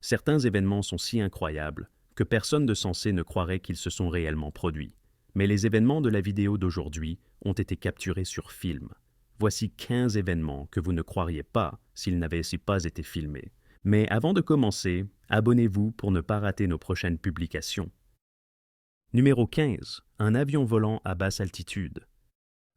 Certains événements sont si incroyables que personne de sensé ne croirait qu'ils se sont réellement produits. Mais les événements de la vidéo d'aujourd'hui ont été capturés sur film. Voici 15 événements que vous ne croiriez pas s'ils n'avaient pas été filmés. Mais avant de commencer, abonnez-vous pour ne pas rater nos prochaines publications. Numéro 15. Un avion volant à basse altitude.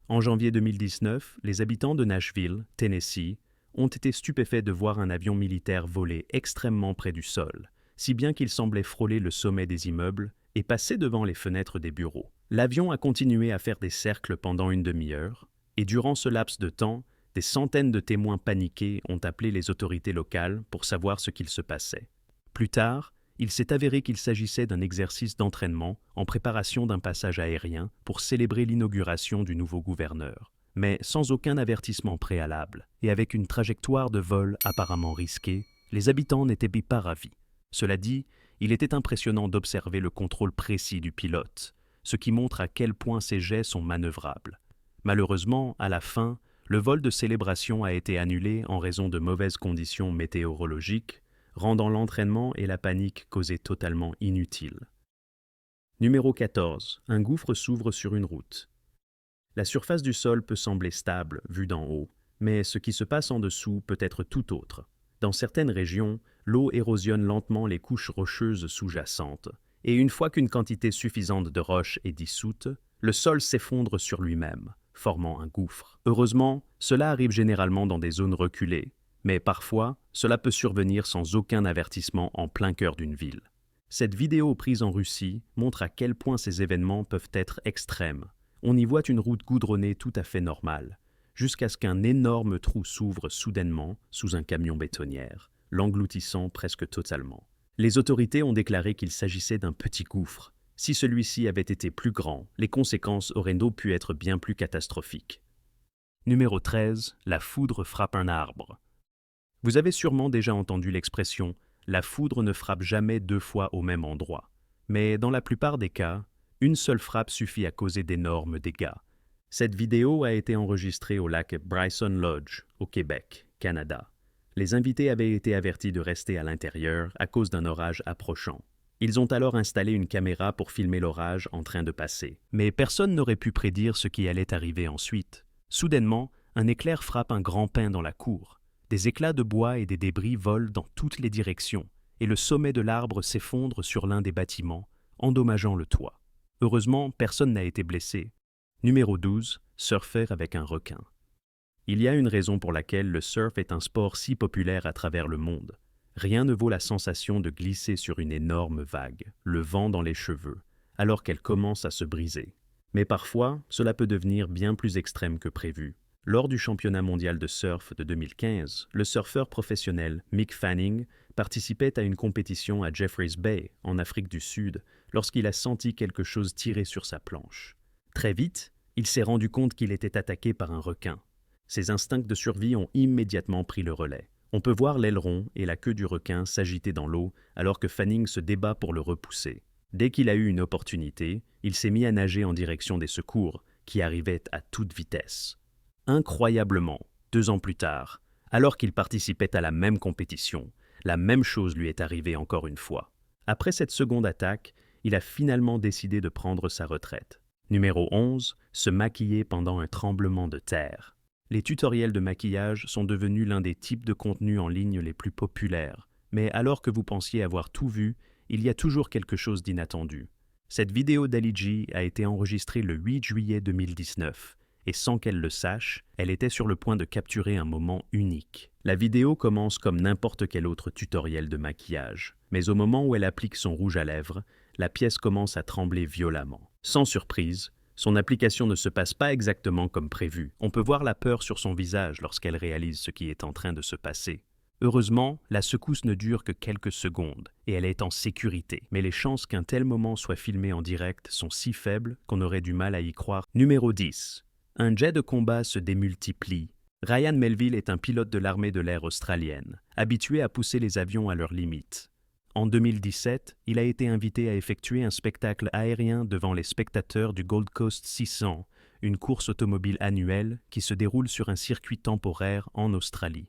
En janvier 2019, les habitants de Nashville, Tennessee, ont été stupéfaits de voir un avion militaire voler extrêmement près du sol, si bien qu'il semblait frôler le sommet des immeubles et passer devant les fenêtres des bureaux. L'avion a continué à faire des cercles pendant une demi-heure, et durant ce laps de temps, des centaines de témoins paniqués ont appelé les autorités locales pour savoir ce qu'il se passait. Plus tard, il s'est avéré qu'il s'agissait d'un exercice d'entraînement en préparation d'un passage aérien pour célébrer l'inauguration du nouveau gouverneur, mais sans aucun avertissement préalable et avec une trajectoire de vol apparemment risquée, les habitants n'étaient pas ravis. Cela dit, il était impressionnant d'observer le contrôle précis du pilote, ce qui montre à quel point ces jets sont manœuvrables. Malheureusement, à la fin, le vol de célébration a été annulé en raison de mauvaises conditions météorologiques, rendant l'entraînement et la panique causée totalement inutiles. Numéro 14. Un gouffre s'ouvre sur une route. La surface du sol peut sembler stable, vue d'en haut, mais ce qui se passe en dessous peut être tout autre. Dans certaines régions, l'eau érosionne lentement les couches rocheuses sous-jacentes, et une fois qu'une quantité suffisante de roches est dissoute, le sol s'effondre sur lui-même, formant un gouffre. Heureusement, cela arrive généralement dans des zones reculées, mais parfois, cela peut survenir sans aucun avertissement en plein cœur d'une ville. Cette vidéo prise en Russie montre à quel point ces événements peuvent être extrêmes. On y voit une route goudronnée tout à fait normale, jusqu'à ce qu'un énorme trou s'ouvre soudainement sous un camion bétonnière, l'engloutissant presque totalement. Les autorités ont déclaré qu'il s'agissait d'un petit gouffre. Si celui-ci avait été plus grand, les conséquences auraient donc pu être bien plus catastrophiques. Numéro 13. La foudre frappe un arbre. Vous avez sûrement déjà entendu l'expression « la foudre ne frappe jamais deux fois au même endroit ». Mais dans la plupart des cas, une seule frappe suffit à causer d'énormes dégâts. Cette vidéo a été enregistrée au lac Bryson Lodge, au Québec, Canada. Les invités avaient été avertis de rester à l'intérieur à cause d'un orage approchant. Ils ont alors installé une caméra pour filmer l'orage en train de passer. Mais personne n'aurait pu prédire ce qui allait arriver ensuite. Soudainement, un éclair frappe un grand pin dans la cour. Des éclats de bois et des débris volent dans toutes les directions, et le sommet de l'arbre s'effondre sur l'un des bâtiments, endommageant le toit. Heureusement, personne n'a été blessé. Numéro 12. Surfer avec un requin. Il y a une raison pour laquelle le surf est un sport si populaire à travers le monde. Rien ne vaut la sensation de glisser sur une énorme vague, le vent dans les cheveux, alors qu'elle commence à se briser. Mais parfois, cela peut devenir bien plus extrême que prévu. Lors du championnat mondial de surf de 2015, le surfeur professionnel Mick Fanning participait à une compétition à Jeffreys Bay, en Afrique du Sud, lorsqu'il a senti quelque chose tirer sur sa planche. Très vite, il s'est rendu compte qu'il était attaqué par un requin. Ses instincts de survie ont immédiatement pris le relais. On peut voir l'aileron et la queue du requin s'agiter dans l'eau alors que Fanning se débat pour le repousser. Dès qu'il a eu une opportunité, il s'est mis à nager en direction des secours, qui arrivaient à toute vitesse. Incroyablement, 2 ans plus tard, alors qu'il participait à la même compétition, la même chose lui est arrivée encore une fois. Après cette seconde attaque, il a finalement décidé de prendre sa retraite. Numéro 11. Se maquiller pendant un tremblement de terre. Les tutoriels de maquillage sont devenus l'un des types de contenus en ligne les plus populaires, mais alors que vous pensiez avoir tout vu, il y a toujours quelque chose d'inattendu. Cette vidéo d'Ali G a été enregistrée le 8 juillet 2019, et sans qu'elle le sache, elle était sur le point de capturer un moment unique. La vidéo commence comme n'importe quel autre tutoriel de maquillage, mais au moment où elle applique son rouge à lèvres, la pièce commence à trembler violemment. Sans surprise, son application ne se passe pas exactement comme prévu. On peut voir la peur sur son visage lorsqu'elle réalise ce qui est en train de se passer. Heureusement, la secousse ne dure que quelques secondes et elle est en sécurité. Mais les chances qu'un tel moment soit filmé en direct sont si faibles qu'on aurait du mal à y croire. Numéro 10. Un jet de combat se démultiplie. Ryan Melville est un pilote de l'armée de l'air australienne, habitué à pousser les avions à leurs limites. En 2017, il a été invité à effectuer un spectacle aérien devant les spectateurs du Gold Coast 600, une course automobile annuelle qui se déroule sur un circuit temporaire en Australie.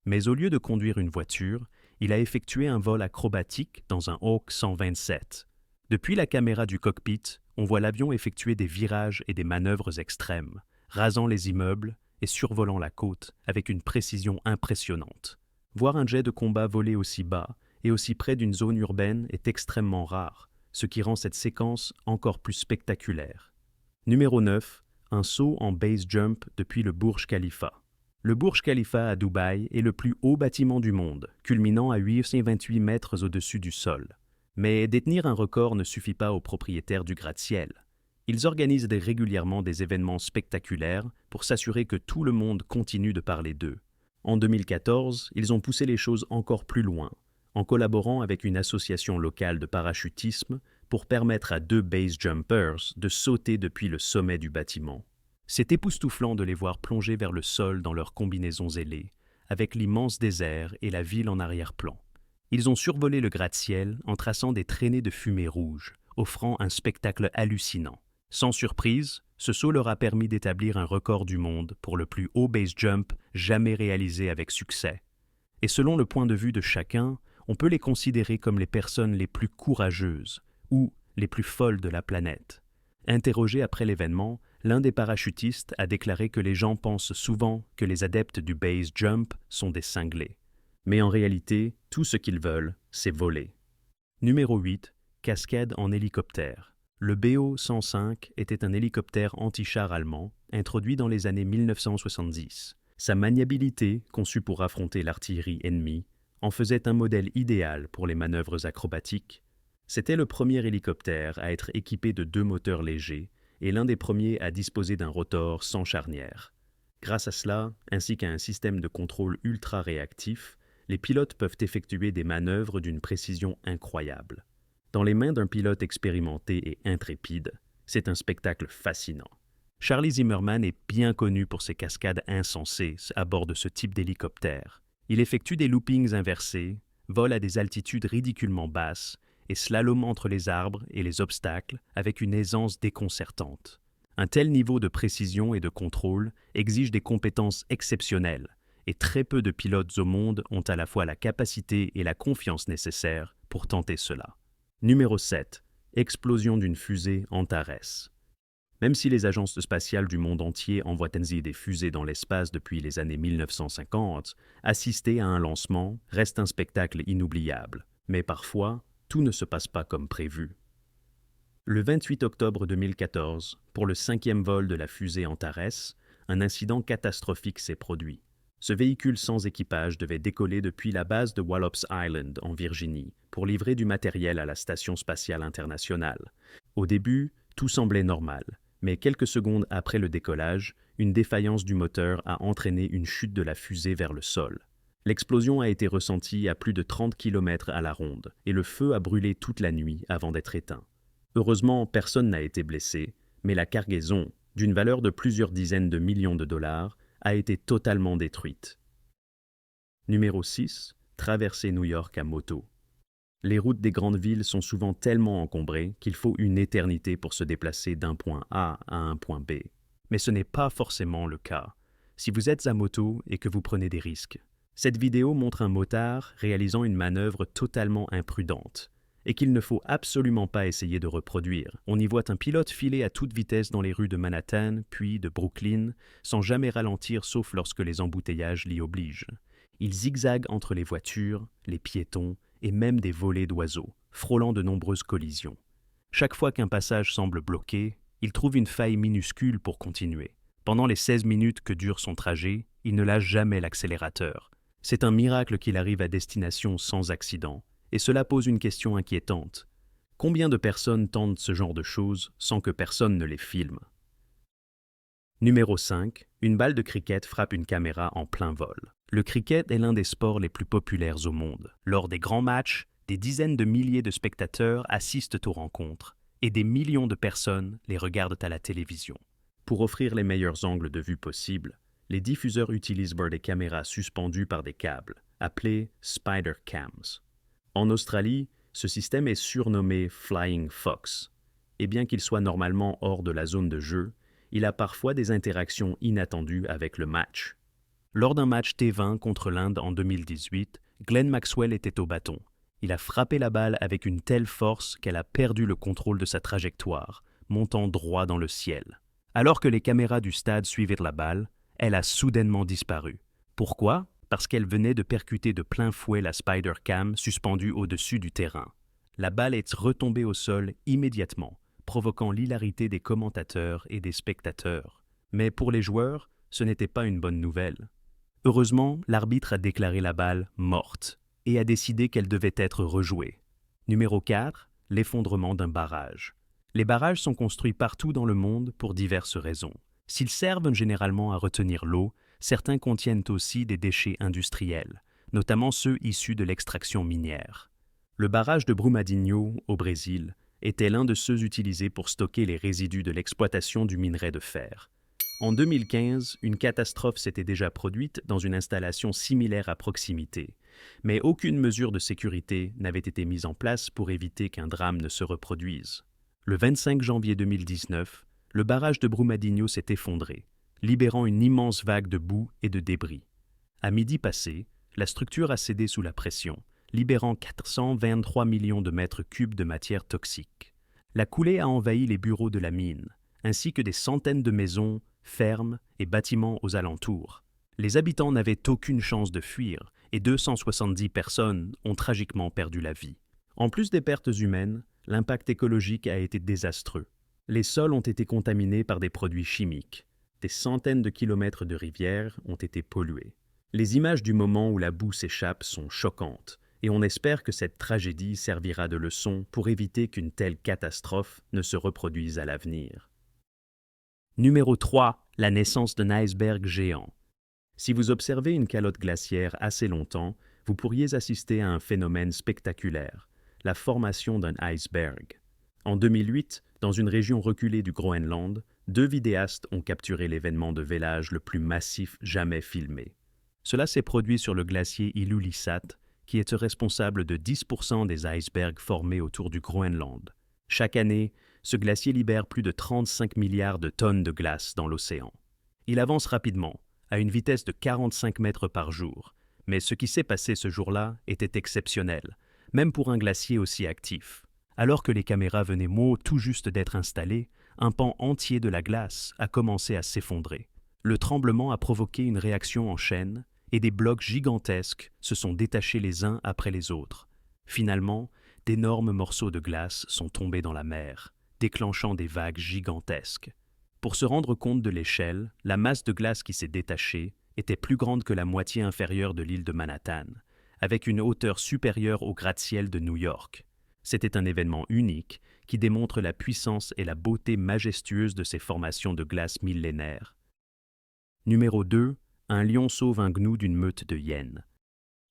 Mais au lieu de conduire une voiture, Il a effectué un vol acrobatique dans un Hawk 127. Depuis la caméra du cockpit, on voit l'avion effectuer des virages et des manœuvres extrêmes, rasant les immeubles et survolant la côte avec une précision impressionnante. Voir un jet de combat voler aussi bas et aussi près d'une zone urbaine est extrêmement rare, ce qui rend cette séquence encore plus spectaculaire. Numéro 9. Un saut en base jump depuis le Burj Khalifa. Le Burj Khalifa à Dubaï est le plus haut bâtiment du monde, culminant à 828 mètres au-dessus du sol. Mais détenir un record ne suffit pas aux propriétaires du gratte-ciel. Ils organisent régulièrement des événements spectaculaires pour s'assurer que tout le monde continue de parler d'eux. En 2014, ils ont poussé les choses encore plus loin, en collaborant avec une association locale de parachutisme pour permettre à 2 base jumpers de sauter depuis le sommet du bâtiment. C'est époustouflant de les voir plonger vers le sol dans leurs combinaisons ailées, avec l'immense désert et la ville en arrière-plan. Ils ont survolé le gratte-ciel en traçant des traînées de fumée rouge, offrant un spectacle hallucinant. Sans surprise, ce saut leur a permis d'établir un record du monde pour le plus haut base jump jamais réalisé avec succès. Et selon le point de vue de chacun, on peut les considérer comme les personnes les plus courageuses ou les plus folles de la planète. Interrogé après l'événement, l'un des parachutistes a déclaré que les gens pensent souvent que les adeptes du base jump sont des cinglés. Mais en réalité, tout ce qu'ils veulent, c'est voler. Numéro 8. Cascade en hélicoptère. Le BO-105 était un hélicoptère anti-char allemand, introduit dans les années 1970. Sa maniabilité, conçue pour affronter l'artillerie ennemie, en faisait un modèle idéal pour les manœuvres acrobatiques. C'était le premier hélicoptère à être équipé de 2 moteurs légers et l'un des premiers à disposer d'un rotor sans charnière. Grâce à cela, ainsi qu'à un système de contrôle ultra réactif, les pilotes peuvent effectuer des manœuvres d'une précision incroyable. Dans les mains d'un pilote expérimenté et intrépide, c'est un spectacle fascinant. Charlie Zimmerman est bien connu pour ses cascades insensées à bord de ce type d'hélicoptère. Il effectue des loopings inversés, vole à des altitudes ridiculement basses et slalom entre les arbres et les obstacles avec une aisance déconcertante. Un tel niveau de précision et de contrôle exige des compétences exceptionnelles, et très peu de pilotes au monde ont à la fois la capacité et la confiance nécessaires pour tenter cela. Numéro 7. Explosion d'une fusée Antares. Même si les agences spatiales du monde entier envoient ainsi des fusées dans l'espace depuis les années 1950, assister à un lancement reste un spectacle inoubliable. Mais parfois, tout ne se passe pas comme prévu. Le 28 octobre 2014, pour le 5e vol de la fusée Antares, un incident catastrophique s'est produit. Ce véhicule sans équipage devait décoller depuis la base de Wallops Island, en Virginie, pour livrer du matériel à la Station spatiale internationale. Au début, tout semblait normal, mais quelques secondes après le décollage, une défaillance du moteur a entraîné une chute de la fusée vers le sol. L'explosion a été ressentie à plus de 30 km à la ronde, et le feu a brûlé toute la nuit avant d'être éteint. Heureusement, personne n'a été blessé, mais la cargaison, d'une valeur de plusieurs dizaines de millions de dollars, a été totalement détruite. Numéro 6. Traverser New York à moto. Les routes des grandes villes sont souvent tellement encombrées qu'il faut une éternité pour se déplacer d'un point A à un point B. Mais ce n'est pas forcément le cas, si vous êtes à moto et que vous prenez des risques. Cette vidéo montre un motard réalisant une manœuvre totalement imprudente et qu'il ne faut absolument pas essayer de reproduire. On y voit un pilote filer à toute vitesse dans les rues de Manhattan, puis de Brooklyn, sans jamais ralentir sauf lorsque les embouteillages l'y obligent. Il zigzague entre les voitures, les piétons et même des volées d'oiseaux, frôlant de nombreuses collisions. Chaque fois qu'un passage semble bloqué, il trouve une faille minuscule pour continuer. Pendant les 16 minutes que dure son trajet, il ne lâche jamais l'accélérateur. C'est un miracle qu'il arrive à destination sans accident. Et cela pose une question inquiétante. Combien de personnes tentent ce genre de choses sans que personne ne les filme? Numéro 5. Une balle de cricket frappe une caméra en plein vol. Le cricket est l'un des sports les plus populaires au monde. Lors des grands matchs, des dizaines de milliers de spectateurs assistent aux rencontres et des millions de personnes les regardent à la télévision. Pour offrir les meilleurs angles de vue possibles, les diffuseurs utilisent des caméras suspendues par des câbles, appelées Spider Cams. En Australie, ce système est surnommé Flying Fox, et bien qu'il soit normalement hors de la zone de jeu, il a parfois des interactions inattendues avec le match. Lors d'un match T20 contre l'Inde en 2018, Glenn Maxwell était au bâton. Il a frappé la balle avec une telle force qu'elle a perdu le contrôle de sa trajectoire, montant droit dans le ciel. Alors que les caméras du stade suivaient la balle, elle a soudainement disparu. Pourquoi? Parce qu'elle venait de percuter de plein fouet la Spider-Cam suspendue au-dessus du terrain. La balle est retombée au sol immédiatement, provoquant l'hilarité des commentateurs et des spectateurs. Mais pour les joueurs, ce n'était pas une bonne nouvelle. Heureusement, l'arbitre a déclaré la balle morte et a décidé qu'elle devait être rejouée. Numéro 4, l'effondrement d'un barrage. Les barrages sont construits partout dans le monde pour diverses raisons. S'ils servent généralement à retenir l'eau, certains contiennent aussi des déchets industriels, notamment ceux issus de l'extraction minière. Le barrage de Brumadinho, au Brésil, était l'un de ceux utilisés pour stocker les résidus de l'exploitation du minerai de fer. En 2015, une catastrophe s'était déjà produite dans une installation similaire à proximité, mais aucune mesure de sécurité n'avait été mise en place pour éviter qu'un drame ne se reproduise. Le 25 janvier 2019, le barrage de Brumadinho s'est effondré, libérant une immense vague de boue et de débris. À midi passé, la structure a cédé sous la pression, libérant 423 millions de mètres cubes de matière toxique. La coulée a envahi les bureaux de la mine, ainsi que des centaines de maisons, fermes et bâtiments aux alentours. Les habitants n'avaient aucune chance de fuir et 270 personnes ont tragiquement perdu la vie. En plus des pertes humaines, l'impact écologique a été désastreux. Les sols ont été contaminés par des produits chimiques. Des centaines de kilomètres de rivières ont été pollués. Les images du moment où la boue s'échappe sont choquantes, et on espère que cette tragédie servira de leçon pour éviter qu'une telle catastrophe ne se reproduise à l'avenir. Numéro 3. La naissance d'un iceberg géant. Si vous observez une calotte glaciaire assez longtemps, vous pourriez assister à un phénomène spectaculaire, la formation d'un iceberg. En 2008, dans une région reculée du Groenland, 2 vidéastes ont capturé l'événement de vélage le plus massif jamais filmé. Cela s'est produit sur le glacier Ilulissat, qui est responsable de 10% des icebergs formés autour du Groenland. Chaque année, ce glacier libère plus de 35 milliards de tonnes de glace dans l'océan. Il avance rapidement, à une vitesse de 45 mètres par jour, mais ce qui s'est passé ce jour-là était exceptionnel, même pour un glacier aussi actif. Alors que les caméras venaient tout juste d'être installées, un pan entier de la glace a commencé à s'effondrer. Le tremblement a provoqué une réaction en chaîne et des blocs gigantesques se sont détachés les uns après les autres. Finalement, d'énormes morceaux de glace sont tombés dans la mer, déclenchant des vagues gigantesques. Pour se rendre compte de l'échelle, la masse de glace qui s'est détachée était plus grande que la moitié inférieure de l'île de Manhattan, avec une hauteur supérieure au gratte-ciel de New York. C'était un événement unique qui démontre la puissance et la beauté majestueuse de ces formations de glace millénaires. Numéro 2. Un lion sauve un gnou d'une meute de hyènes.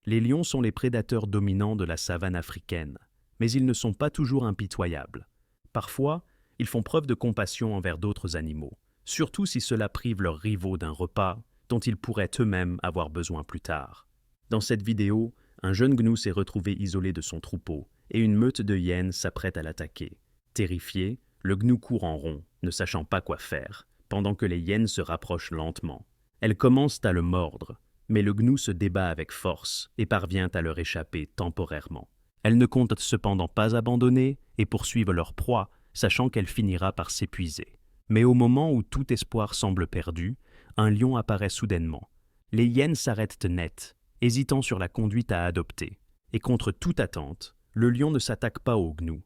Les lions sont les prédateurs dominants de la savane africaine, mais ils ne sont pas toujours impitoyables. Parfois, ils font preuve de compassion envers d'autres animaux, surtout si cela prive leurs rivaux d'un repas dont ils pourraient eux-mêmes avoir besoin plus tard. Dans cette vidéo, un jeune gnou s'est retrouvé isolé de son troupeau et une meute de hyènes s'apprête à l'attaquer. Terrifié, le gnou court en rond, ne sachant pas quoi faire, pendant que les hyènes se rapprochent lentement. Elles commencent à le mordre, mais le gnou se débat avec force et parvient à leur échapper temporairement. Elles ne comptent cependant pas abandonner et poursuivent leur proie, sachant qu'elle finira par s'épuiser. Mais au moment où tout espoir semble perdu, un lion apparaît soudainement. Les hyènes s'arrêtent net, hésitant sur la conduite à adopter. Et contre toute attente, le lion ne s'attaque pas au gnou.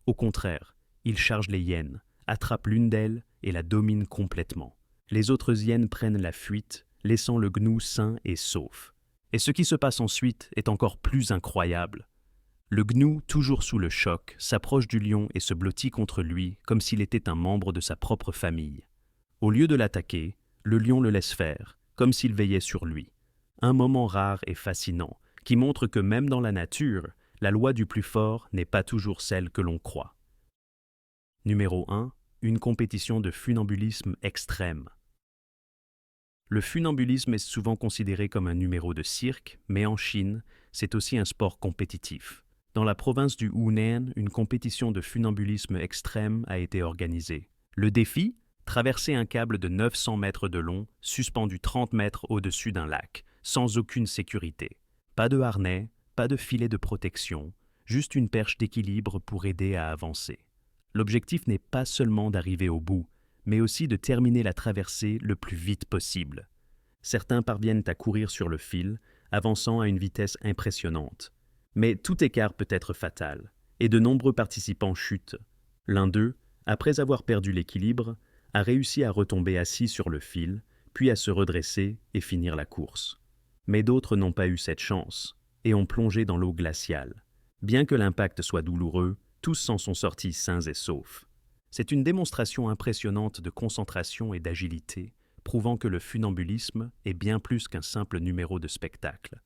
Au contraire, il charge les hyènes, attrape l'une d'elles et la domine complètement. Les autres hyènes prennent la fuite, laissant le gnou sain et sauf. Et ce qui se passe ensuite est encore plus incroyable. Le gnou, toujours sous le choc, s'approche du lion et se blottit contre lui comme s'il était un membre de sa propre famille. Au lieu de l'attaquer, le lion le laisse faire, comme s'il veillait sur lui. Un moment rare et fascinant, qui montre que même dans la nature, la loi du plus fort n'est pas toujours celle que l'on croit. Numéro 1. Une compétition de funambulisme extrême. Le funambulisme est souvent considéré comme un numéro de cirque, mais en Chine, c'est aussi un sport compétitif. Dans la province du Hunan, une compétition de funambulisme extrême a été organisée. Le défi, traverser un câble de 900 mètres de long, suspendu 30 mètres au-dessus d'un lac, sans aucune sécurité. Pas de harnais, pas de filet de protection, juste une perche d'équilibre pour aider à avancer. L'objectif n'est pas seulement d'arriver au bout, mais aussi de terminer la traversée le plus vite possible. Certains parviennent à courir sur le fil, avançant à une vitesse impressionnante. Mais tout écart peut être fatal, et de nombreux participants chutent. L'un d'eux, après avoir perdu l'équilibre, a réussi à retomber assis sur le fil, puis à se redresser et finir la course. Mais d'autres n'ont pas eu cette chance, et ont plongé dans l'eau glaciale. Bien que l'impact soit douloureux, tous s'en sont sortis sains et saufs. C'est une démonstration impressionnante de concentration et d'agilité, prouvant que le funambulisme est bien plus qu'un simple numéro de spectacle.